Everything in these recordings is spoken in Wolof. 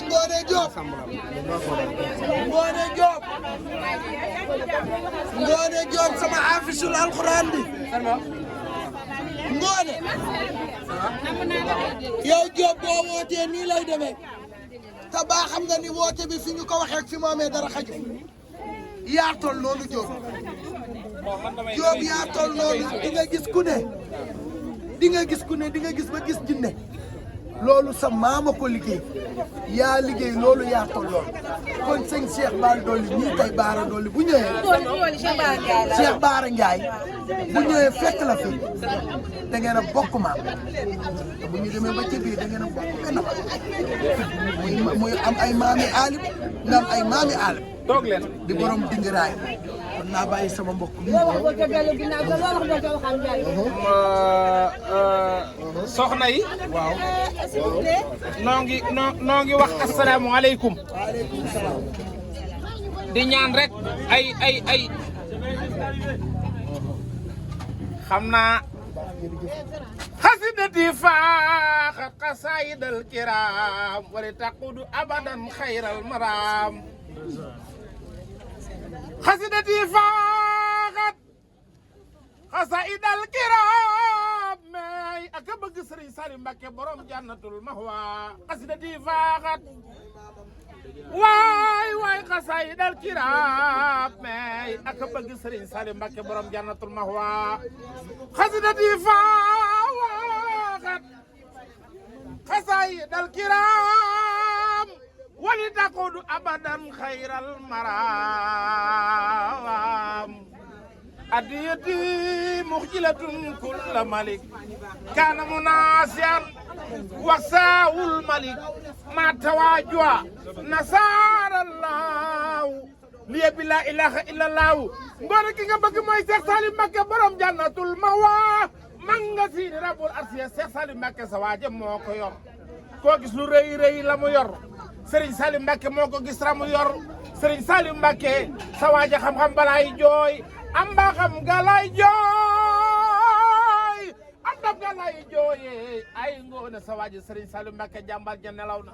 Ngoné Diop Ngoné Diop sama afisul alquran bi Ngoné yow Diop boo wootee nii lay demee te baa xam nga ni woote bi fi ñu ko waxee fi mu amee dara xaju yaa toll noonu Diop yaa toll noonu di nga gis ku ne di nga gis ba gis jinne loolu sa maama ko liggéey yaa liggéey loolu yaa toll loolu kon sëñ Cheikh Bara Dolly nii tey Bara Dolly bu ñëwee Cheikh Bara Ndiaye bu ñëwee fekk la fi da ngeen a bokk maam te bu ñu demee ba ci biir da ngeen a bokk benn maam muy am ay maami aalib nga am ay maami aalib toog leen di borom dingiraay kon naa bàyyi sama mbokk bi soxna yi waaw noo ngi wax asalaamaaleykum di ñaan rek ay xam naa xasidati faaxat xasaayidal kiram wali taqudu abadan xayral maram xasidati faaxat xasaayidal kiram may ak a bëgg Sëriñ Saliou Mbacké borom jannatul mahwa xasidati faaxat waay xasaayidal kiram may ak a bëgg Sëriñ Saliou Mbacké borom jannatul mahwa xasidati faaxat xasaayidal kiram wali taqudu abadan xayral maram adiyati muxjilatun kulla malik kana munasiyan wasaawul malik ma tawajua nasarallahu liya bi la ilaha illallah Ngoné ki nga bëgg mooy Cheikh Saliou Mbacké borom jannatul mahwa man nga siini rabbul arsiya Cheikh Saliou Mbacké sa waaje moo ko yor koo gis lu rëy la mu yor Serigne Saliou Mbacké moo ko gis ra mu yor Serigne Saliou Mbacké sa waaje xam-xam balaay jooy am mbaaxam galay jooy am dam galay jooye ay Ngoné sa waaje Serigne Saliou Mbacké jàmbar ja nelaw na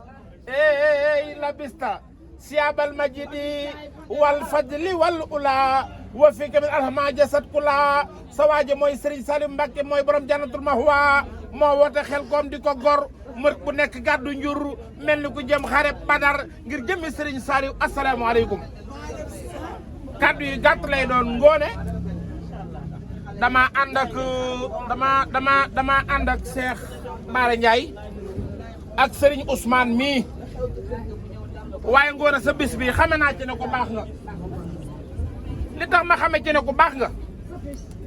ey la bista siyabal majidi wal fadli wal ula wa fika min alhama jasad kula sa waaje mooy Serigne Saliou Mbacké mooy borom jannatul mahwa moo woote xel koom di ko gor mër bu nekk gàddu njur mel ni ku jëm xare Badar ngir jëmmi Serigne Saliou asalaamaaleykum kaddu yi gàtt lay doon Ngoné dama ànd ak Cheikh Bara Ndiaye ak Serigne Ousmane mii waaye Ngoné sa bis bi xame naa ci ne ko baax nga li tax ma xame ci ne ko baax nga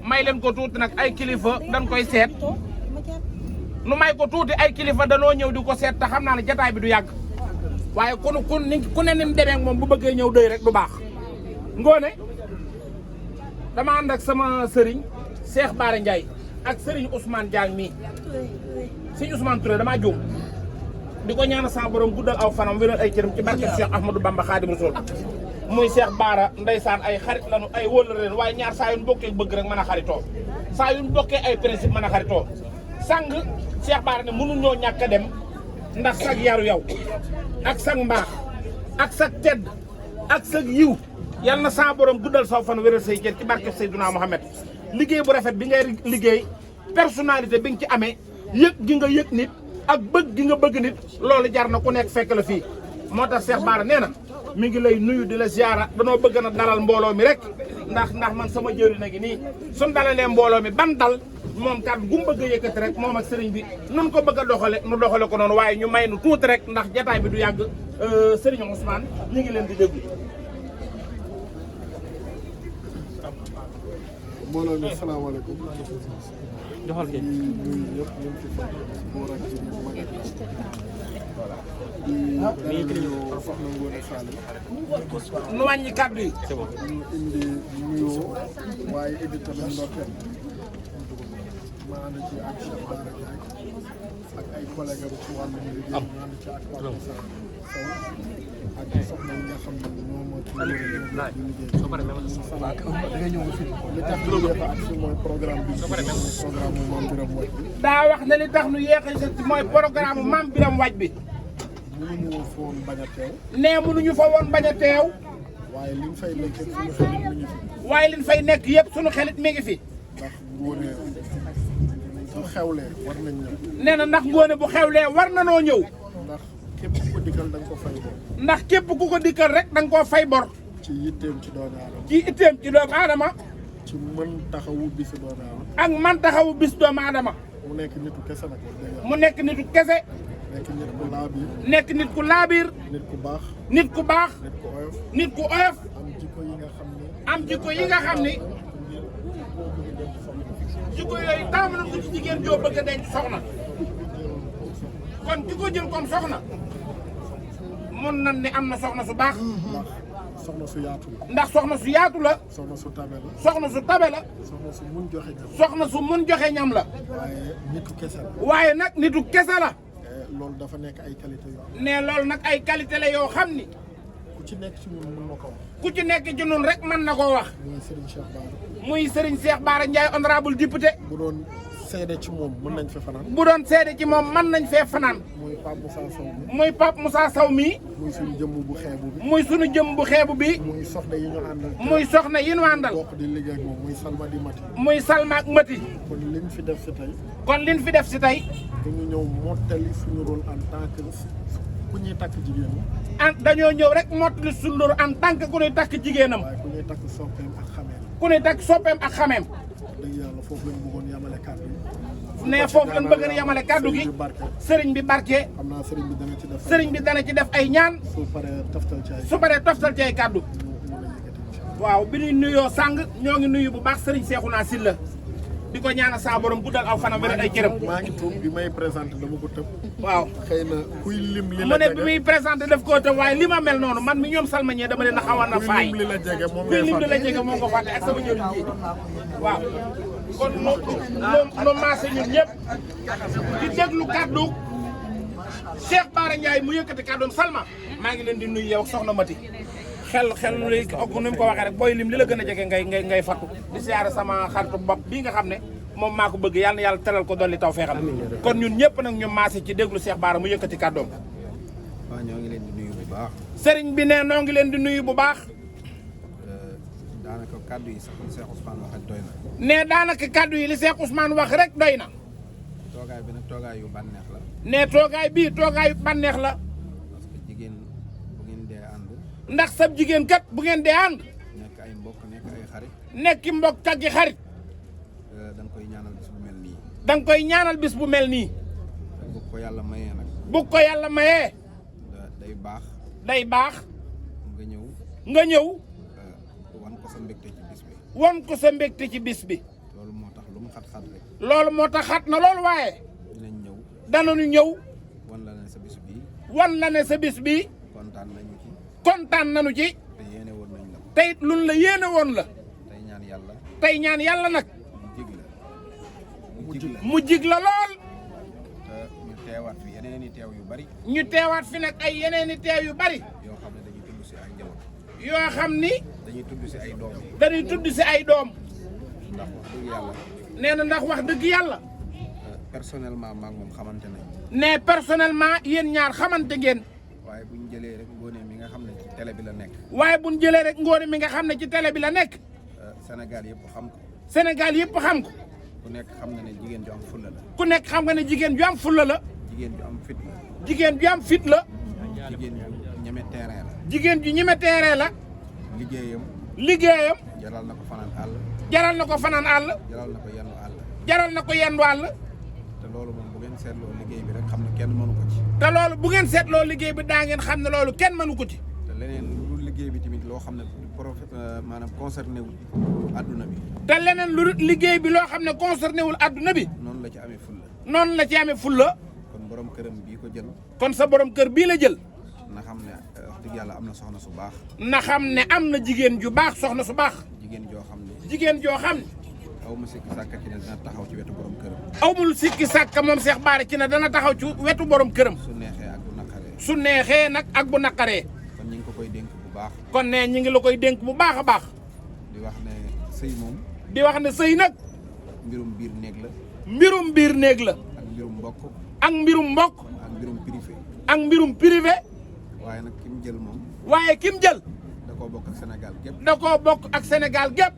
may leen ko tuuti nag ay kilifa dañ koy seet nu may ko tuuti ay kilifa danoo ñëw di ko seet te xam naa ne jataay bi du yàgg waaye ku ne ni mu demee ak moom bu bëggee ñëw doy rek du baax Ngoné dama ànd ak sama sëriñ Cheikh Bara Ndiaye ak sëriñ Ousmane Diagne mii sëriñ Ousmane Touré damaa juum di ko ñaanal sa borom guddal aw fanam wéral ay cëram ci barkeb Cheikh Ahmadou Bamba Khadimu Rasul muy Cheikh Bara ndeysaan ay xarit lañu ay wóllare leen waaye ñaar saa yu ñu bokkee bëgg rek mën a xaritoo saa yu ñu bokkee ay principe mën a xaritoo sang Cheikh Bara ne mënu ñoo ñàkk a dem ndax sag yaru yow ak sag mbaax ak sag tedd ak sag yiw yal na sa borom guddal saw fan wéral say cër ci barkeb Seydina Mohamed liggéey bu rafet bi ngay liggéey personnalité bi nga ci amee yëg gi nga yëg nit ak bëgg gi nga bëgg nit loolu jar na ku nekk fekk la fii moo tax Cheikh Bara nee na mi ngi lay nuyu di la ziara danoo bëgg na dalal mbooloo mi rek ndax man sama jëriñ na gi nii suñ dalalee mbooloo mi ban dal moom kat gu mu bëgg a yëkkati rek moom ak sëriñ bi nun ko bëgg a doxale nu doxale ko noonu waaye ñu may nu tuuti rek ndax jataay bi du yàgg sëriñ Ousmane ñu ngi leen di déglu. mbooloo mi salaamaaleykum. joxal kii di nuyu ñëpp ñu ngi ci fan góor ak jigéen mag ak di nuyu soxna Ngoné Saliou. nu wàññi kàddu yi. ñu indi nuyoo waaye indi tamit ndokkeel ma ànd ci ak Cheikh Bara Ndiaye ak ay collègues am ci wàllu liggéey ñu ànd ci ak Pape Sow ak soxna yi nga xam ne ñoo moo ci liggéey li tax ñu yéex a ak si mooy programme bi programme Mame Birame Wathie bi daa wax ne li tax nu yéex a mooy programme Mame Birame Wathie bi mënuñu fa woon bañ a teew. nee mënuñu fa woon bañ a teew. waaye liñ fay nekk suñu xelit mi ngi fi. waaye liñ fay nekk yëpp suñu xelit mi ngi fi. ndax Ngoné bu xewlee war nañ ñëw. nee na ndax Ngoné bu xewlee war na noo ñëw. ndax képp ku ko dikkal da nga ko fay bor. ndax képp ku ko dikkal rek da nga koo fay bor. ci yitteem ci doomu aadama. ci itteem ci doomu aadama. ci mën taxawu bisu doomu aadama. ak man taxawu bis doomu aadama. mu nekk nitu kese nag. mu nekk nitu kese. nekk nit ku laabiir. nekk nit ku laabiir. nit ku baax. nit ku baax. nit ku oyof. nit ku oyof. am jikko yi nga xam ne. am jikko yi nga xam ni. jikko yooyu taamu nañ ko ci jigéen joo bëgg a denc soxna. kon ki ko jël comme soxna. mun nañ ne am na soxna su baax. ndax soxna su yaatu la. ndax soxna su yaatu la. soxna su tabe la. soxna su tabe la. soxna su mun joxe ñam. soxna su mun joxe ñam la. waaye nitu kese la. waaye nag nitu kese la. loolu dafa nekk ay qualité yoo. ne loolu nag ay qualité la yoo xam ni. ku ci nekk ci ñun mën na ko wax. ku ci nekk ci ñun rek mën na koo wax. muy Serigne Cheikh Bara. muy Serigne Cheikh Bara Ndiaye honorable député. bu doon seede ci moom mën nañ fi fanaan. bu doon seede ci moom mën nañ fee fanaan. muy Pape Moussa Sow mi. muy Pape Moussa Sow mii. muy suñu jëmm bu xeebu bi. muy sunu jëm bu xeebu bi. muy soxna yi ñu àndal. muy soxna yi ñu àndal. bokk di liggéey ak moom muy Salma di Mati. muy Salma ak Mati. kon liñ fi def si tey. kon liñ fi def si tey. dañu ñëw mottali suñu rôle en tant que ku ñuy takk jigéen ñi. dañoo ñëw rek mottali suñu rôle en tant que ku ñuy takk jigéenam. waaye ku ñuy takk soppeem ak xameem. ku ñuy takk soppeem ak xameem. dëgg yàlla foofu lañ bëggoon yamale kàddu yi. ne foofu lañ bëgg a yamale kàddu gi. sëriñ bi barke. xam naa sëriñ bi dana ci def. sëriñ bi dana ci def ay ñaan. su paree toftal ci ay. su paree toftal ci ay kàddu. waaw bi ñuy nuyoo sàng ñoo ngi nuyu bu baax sëriñ Cheikhouna Sylla di ko ñaanal sa borom guddal aw fanam wér ay cëram. maa ngi tuub bi may présenté dama ko tëb. waaw xëy na kuy lim li mu la ne jege bi muy présenté def koo tëb waaye li ma mel noonu man mi ñoom salmañee dama leen a xawoon a faay. kuy lim li la jege moom kuy ngay lim li la fàtte. jege moom nga fàtte ak sama jëriñ ji waaw kon moom maase ñun ñëpp di déglu kàddu Cheikh Bara Ndiaye mu yëkkati kàddoom Salma maa ngi leen di nuyu yow soxna Mati xel li ni mu ko waxee rek booy lim li la gën a jege ngay fattu di siyaare sama xaritu bopp bii nga xam ne moom maa ko bëgg yàlla na yàlla teral ko dolli taw feexal kon ñun ñëpp nag ñu maase ci déglu Cheikh Bara mu yëkkati kàddoom. waaw ñoo ngi leen di nuyu bu baax. sëriñ bi ne noo ngi leen di nuyu bu baax. daanaka kàddu yi sax li Cheikh Ousmane wax rek doy na. ne daanaka kàddu yi li Cheikh Ousmane wax rek doy na. toogaay bi nag toogaay yu bànneex la. ne toogaay bii toogaay yu bànneex la. parce que jigéen bu ngeen dee ànd. ndax sab jigéen kat bu ngeen dee ànd. nekk ay mbokk nekk ay xarit. nekki mbokk ak i xarit. da nga koy ñaanal bis bu mel nii. da nga koy ñaanal bis bu mel nii. bu ko yàlla mayee nag. bu ko yàlla mayee. day baax. day baax. nga ñëw. nga ñëw. wan ko sa mbégte ci bis bi. wan ko sa mbégte ci bis bi. loolu moo tax lu mu xat-xat rek. loolu moo tax xat na loolu waaye. dinañ ñëw. danañu ñëw. wan la ne sa bis bii. wan la ne sa bis bii. kontaan nañu ci. kontaan nañu ci. te yéene woon nañ la ko. te it luñ la yéene woon la. tey ñaan yàlla. tey ñaan yàlla nag. mu jig la. mu jig la lool. te ñu teewaat fi yeneen i teew yu bari. ñu teewaat fi nag ay yeneeni teew yu bari. yoo xam ne dañuy tudd si ay njaboot. yoo xam ni. dañuy tudd si ay doom. dañuy tudd si ay doom. ndax wax dëgg yàlla. nee na ndax wax dëgg yàlla. personnellement maa ngi moom xamante nañ. ne personnellement yéen ñaar xamante ngeen. waaye bu ñu jëlee rek Ngoné mi nga xam ne ci télé bi la nekk. waaye bu ñu jëlee rek Ngoné mi nga xam ne ci télé bi la nekk. Sénégal yëpp xam ko. Sénégal yëpp xam ko. ku nekk xam na ne jigéen ju am fulla la. ku nekk xam nga ne jigéen ju am fulla la. jigéen ju am fit la. jigéen ju am fit la. jigéen ju ñeme terrain la. jigéen ju ñeme terrain la. liggéeyam. liggéeyam. jaral na ko fanaan àll. jaral na ko fanaan àll. jaral na ko yenn àll. jaral na ko yendu àll. te loolu moom bu ngeen seetloo liggéey bi rek xam ne kenn mënu ko ci. te loolu bu ngeen seetloo liggéey bi daa ngeen xam ne loolu kenn mënu ko ci. te leneen lu dul liggéey bi tamit loo xam ne maanaam concerné wul adduna bi. te leneen lu dul liggéey bi loo xam ne concerné wul adduna bi. noonu la ci amee fulla. noonu la ci amee fulla. kon borom këram bii ko jël. kon sa borom kër bii la jël. na xam ne wax dëgg yàlla am na soxna su baax. na xam ne am na jigéen ju baax soxna su baax. jigéen joo xam ne. jigéen joo xam ne. aw ma sikki sàkka ci ne dina taxaw ci wetu borom këram. awmul sikki sàkka moom Cheikh Bara ci ne dana taxaw ci wetu borom këram. su neexee ak bu naqaree. su neexee nag ak bu naqaree. kon ñu ngi ko koy dénk bu baax. kon ne ñi ngi la koy dénk bu baax a baax. di wax ne sëy moom. di wax ne sëy nag. mbirum biir néeg la. mbirum biir néeg la. ak mbirum mbokk. ak mbirum mbokk. ak mbirum privé. ak mbirum privé. waaye nag ki mu jël moom. waaye ki mu jël. da koo bokk ak Sénégal gépp. da koo bokk ak Sénégal gépp.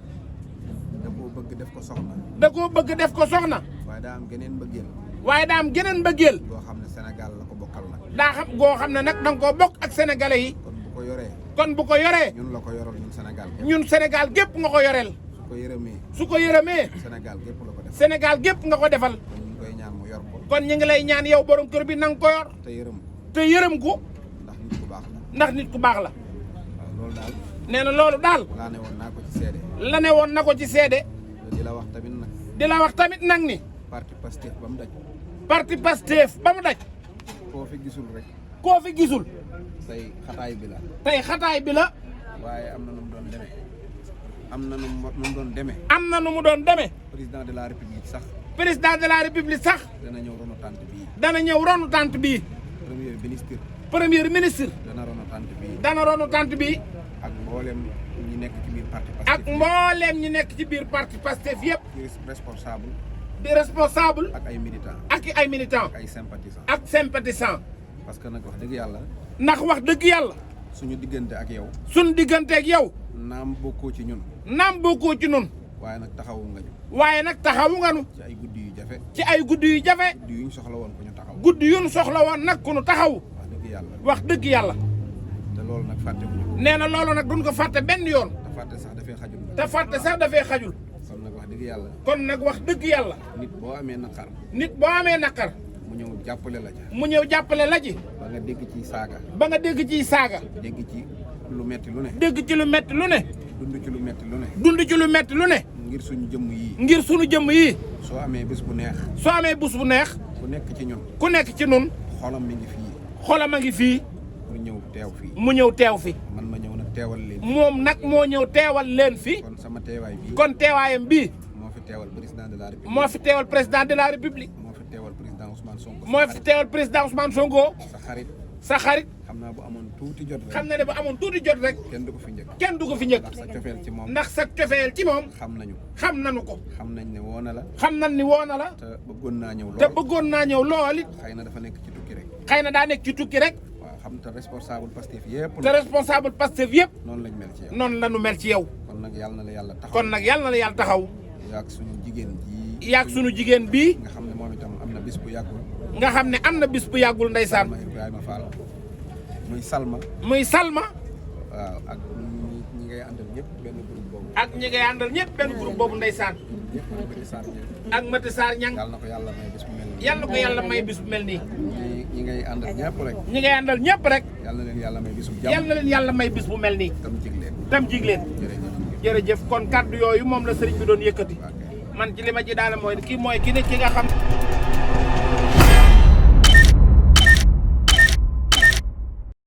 da koo bëgg def ko soxna. da koo bëgg def ko soxna. waaye daa am geneen mbëggeel. waaye daa am geneen mbëggeel. goo xam ne Sénégal la ko bokkal nag. daa xam goo xam ne nag da nga koo bokk ak sénégalais yi. kon bu ko yoree. kon bu ko yoree. ñun la ko yoral ñun Sénégal gépp. ñun Sénégal gépp nga ko yoreel. su ko yërëmee. su ko yërëmee. Sénégal gépp la ko def. Sénégal gépp nga ko defal. kon ñu ngi koy ñaan mu yor ko. kon ñu ngi lay ñaan yow borom kër bi na nga ko yor. te yërëm. te yërëm ko. ndax nit ku baax la. ndax nit ku baax la. waaw loolu daal. nee na loolu daal. laa ne woon naa ko ci seede. la ne woon na ko ci seede. di la wax tamit nag. di la wax tamit nag ni. parti Pastef ba mu daj. parti Pastef ba mu daj. koo fi gisul rek. koo fi gisul. tey xataay bi la. tey xataay bi la. waaye am na nu mu doon demee. am na nu mu doon demee. am na nu mu doon demee. président de la république sax. président de la république sax. dana ñëw ronu tànt bii. dana ñëw ronu tànt bii. premier ministre. premier ministre. dana ronu tànt bii. dana ronu tànt bii. ak mboolem ñi nekk ci biir parti Pastef. ak mbooleem ñi nekk ci biir parti Pastef yëpp. di responsable. di responsable. ak ay militants. ak ay militants. ak ay sympathisants. ak sympathisants. parce que nag wax dëgg yàlla. ndax wax dëgg yàlla. suñu diggante ak yow. suñu diggante ak yow. naam bokkoo ci ñun. naam bokkoo ci nun waaye nag taxawu nga ñu. waaye nag taxawu nga nu. ci ay guddi yu jafe. ci ay guddi yu jafe. guddi yu ñu soxla woon ku ñu taxaw. guddi yu ñu soxla woon nag ku nu taxaw. wax dëgg yàlla. wax dëgg yàlla. te loolu nag fàtte wuñu ko. nee na loolu nag duñ ko fàtte benn yoon. te fàtte sax dafay xajul. te fàtte sax dafay xajul. kon nag wax dëgg yàlla. kon nag wax dëgg yàlla. nit boo amee naqar. nit boo amee naqar. mu ñëw jàppale la ca. mu ñëw jàppale la ci. ba nga dégg ci saaga. ba nga dégg ciy saaga. dégg ci lu metti lu ne. dégg ci lu metti lu ne. dund ci lu metti lu ne. dund ci lu metti lu ne. ngir suñu jëmm yii. ngir suñu jëmm yii. soo amee bés bu neex. soo amee bés bu neex. ku nekk ci ñun. ku nekk ci nun xolam mi ngi fii. xolam a ngi fii. mu ñëw teew fii. mu ñëw teew fi. man ma ñëw nag teewal leen. moom nag moo ñëw teewal leen fi. kon sama teewaay bii. kon teewaayam bii. moo fi teewal président de la république. moo fi teewal président de la république. moo fi teewal président Ousmane Sonko. moo fi teewal président Ousmane Sonko. sa xarit. sa xarit. xam naa bu amoon tuuti jot rek. xam na ne ba amoon tuuti jot rek. kenn du ko fi njëkk. kenn du ko fi njëkk. ndax sa cofeel ci moom. ndax sa cofeel ci moom. xam nañu. xam nañu ko. xam nañ ne woo na la. xam nañ ni woo na la. te bëggoon naa ñëw lool. te bëggoon naa ñëw lool it. xëy na dafa nekk ci tukki rek. xëy na daa nekk ci tukki rek. waaw xam te responsable Pastef yëpp. te responsable Pastef yëpp. noonu lañ mel ci yow. noonu la ñu mel ci yow. kon nag yàlla na la yàlla taxaw. kon nag yàlla na la yàlla taxaw. yaag suñu jigéen ji. yaag suñu jigéen bii. nga xam ne moom itam am na bis bu yàggul. nga xam ne am na bis bu yàggul ndeysaan. Salma Ibrahima Fall. muy Salma. muy Salma. waaw ak ñi ngay àndal ñëpp benn groupe boobu. ak ñi ngay àndal ñëpp benn groupe boobu ndeysaan. ñëpp ak Mati Sarr ñëpp. ak Mati Sarr ñang. yàlla na ko yàlla may bis bu mel nii. yàlla ko yàlla may bis bu mel nii. ñi ngay àndal ñëpp rek. ñi ngay àndal ñëpp rek. yàlla na leen yàlla may bis bu jàmm. yàlla na leen yàlla may bis bu mel nii. tam jig leen. tam jig leen. jërëjëf. jërëjëf kon kaddu yooyu moom la sëriñ bi doon yëkkati. man ci li ma ci daal mooy kii mooy ki ne ki nga xam